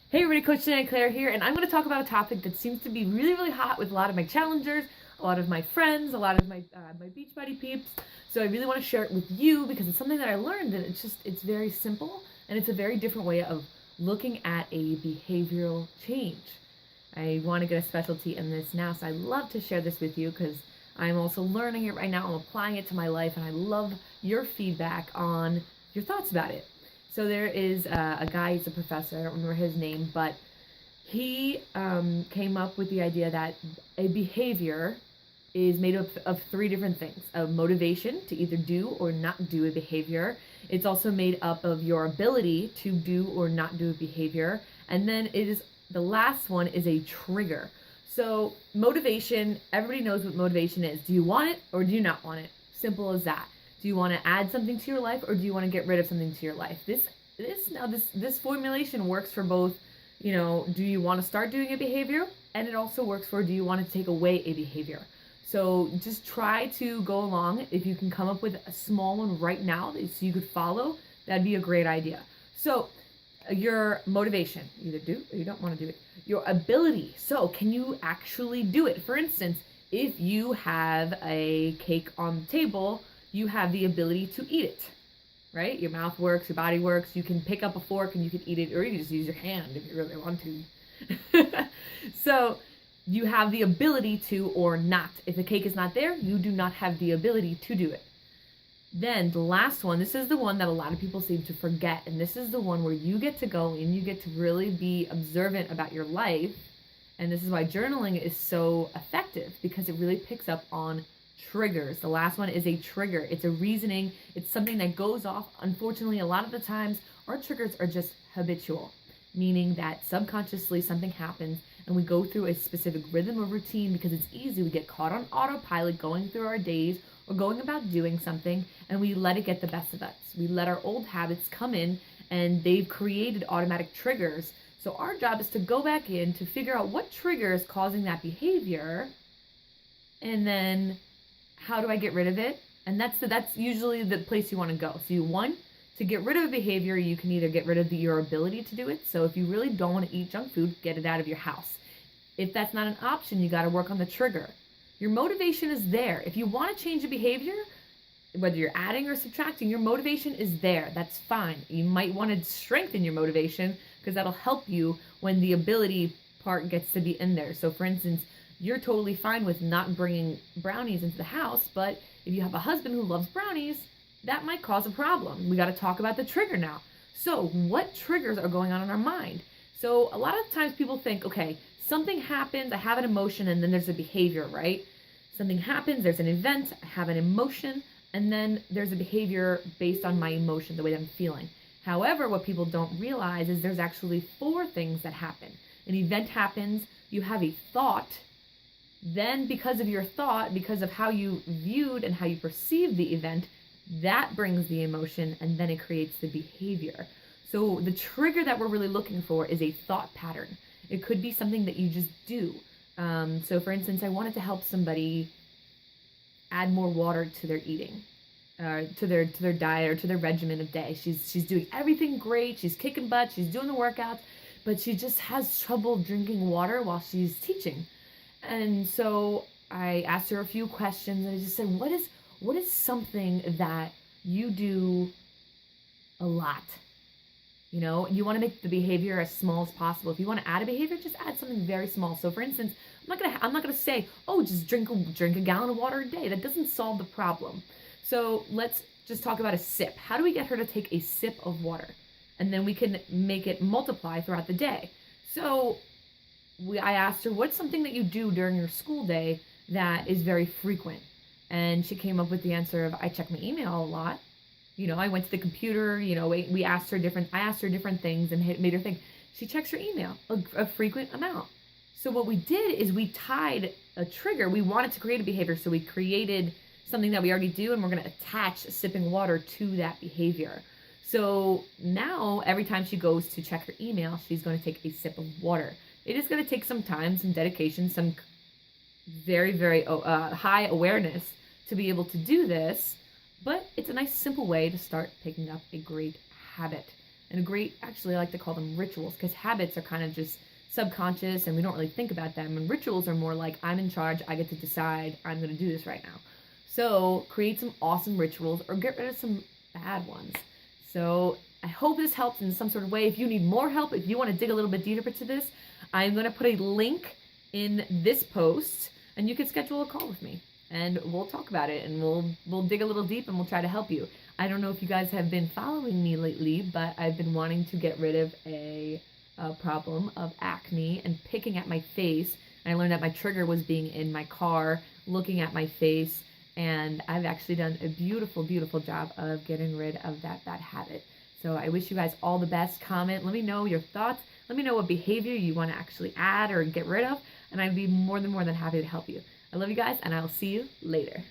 Hey everybody, Coach Janae Claire here, and I'm going to talk about a topic that seems to be really, really hot with a lot of my challengers, a lot of my friends, a lot of my beach buddy peeps. So I really want to share it with you because it's something that I learned, and it's very simple, and it's a very different way of looking at a behavioral change. I want to get a specialty in this now, so I love to share this with you because I'm also learning it right now. I'm applying it to my life, and I love your feedback on your thoughts about it. So there is a guy, he's a professor, I don't remember his name, but he came up with the idea that a behavior is made up of three different things. A motivation to either do or not do a behavior. It's also made up of your ability to do or not do a behavior. And then the last one is a trigger. So motivation, everybody knows what motivation is. Do you want it or do you not want it? Simple as that. Do you want to add something to your life or do you want to get rid of something to your life? This formulation works for both, do you want to start doing a behavior? And it also works for, do you want to take away a behavior? So just try to go along. If you can come up with a small one right now that so you could follow, that'd be a great idea. So your motivation, either do or you don't want to do it. Your ability, so can you actually do it? For instance, if you have a cake on the table, you have the ability to eat it, right? Your mouth works, your body works. You can pick up a fork and you can eat it, or you can just use your hand if you really want to. So you have the ability to or not. If the cake is not there, you do not have the ability to do it. Then the last one, this is the one that a lot of people seem to forget, and this is the one where you get to go and you get to really be observant about your life. And this is why journaling is so effective, because it really picks up on triggers. The last one is a trigger. It's a reasoning. It's something that goes off. Unfortunately, a lot of the times our triggers are just habitual, meaning that subconsciously something happens and we go through a specific rhythm or routine because it's easy. We get caught on autopilot going through our days or going about doing something, and we let it get the best of us. We let our old habits come in, and they've created automatic triggers. So our job is to go back in to figure out what trigger is causing that behavior, and then how do I get rid of it? And that's usually the place you want to go. So to get rid of a behavior, you can either get rid of your ability to do it. So if you really don't want to eat junk food, get it out of your house. If that's not an option, you got to work on the trigger. Your motivation is there. If you want to change a behavior, whether you're adding or subtracting, your motivation is there. That's fine. You might want to strengthen your motivation because that'll help you when the ability part gets to be in there. So for instance, you're totally fine with not bringing brownies into the house, but if you have a husband who loves brownies, that might cause a problem. We got to talk about the trigger now. So what triggers are going on in our mind? So a lot of times people think, okay, something happens, I have an emotion, and then there's a behavior, right? Something happens, there's an event, I have an emotion, and then there's a behavior based on my emotion, the way that I'm feeling. However, what people don't realize is there's actually 4 things that happen. An event happens, you have a thought, then because of your thought, because of how you viewed and how you perceived the event, that brings the emotion, and then it creates the behavior. So the trigger that we're really looking for is a thought pattern. It could be something that you just do. So for instance, I wanted to help somebody add more water to their eating, to their diet or to their regimen of day. She's doing everything great. She's kicking butt. She's doing the workouts, but she just has trouble drinking water while she's teaching. And so I asked her a few questions, and I just said, what is something that you do a lot? You want to make the behavior as small as possible. If you want to add a behavior, just add something very small. So for instance, I'm not gonna say, oh, just drink a gallon of water a day. That doesn't solve the problem. So let's just talk about a sip. How do we get her to take a sip of water? And then we can make it multiply throughout the day. So I asked her, what's something that you do during your school day that is very frequent? And she came up with the answer of, I check my email a lot. I went to the computer, I asked her different things and made her think. She checks her email a frequent amount. So what we did is we tied a trigger. We wanted to create a behavior, so we created something that we already do, and we're going to attach sipping water to that behavior. So now every time she goes to check her email, she's going to take a sip of water. It is going to take some time, some dedication, some very, very high awareness to be able to do this. But it's a nice, simple way to start picking up a great habit. and actually I like to call them rituals, because habits are kind of just subconscious and we don't really think about them. And rituals are more like, I'm in charge, I get to decide, I'm going to do this right now. So create some awesome rituals or get rid of some bad ones. So I hope this helps in some sort of way. If you need more help, if you want to dig a little bit deeper to this, I'm going to put a link in this post and you can schedule a call with me and we'll talk about it and we'll dig a little deep and we'll try to help you. I don't know if you guys have been following me lately, but I've been wanting to get rid of a problem of acne and picking at my face. And I learned that my trigger was being in my car, looking at my face, and I've actually done a beautiful, beautiful job of getting rid of that bad habit. So I wish you guys all the best. Comment, let me know your thoughts. Let me know what behavior you want to actually add or get rid of, and I'd be more than happy to help you. I love you guys, and I'll see you later.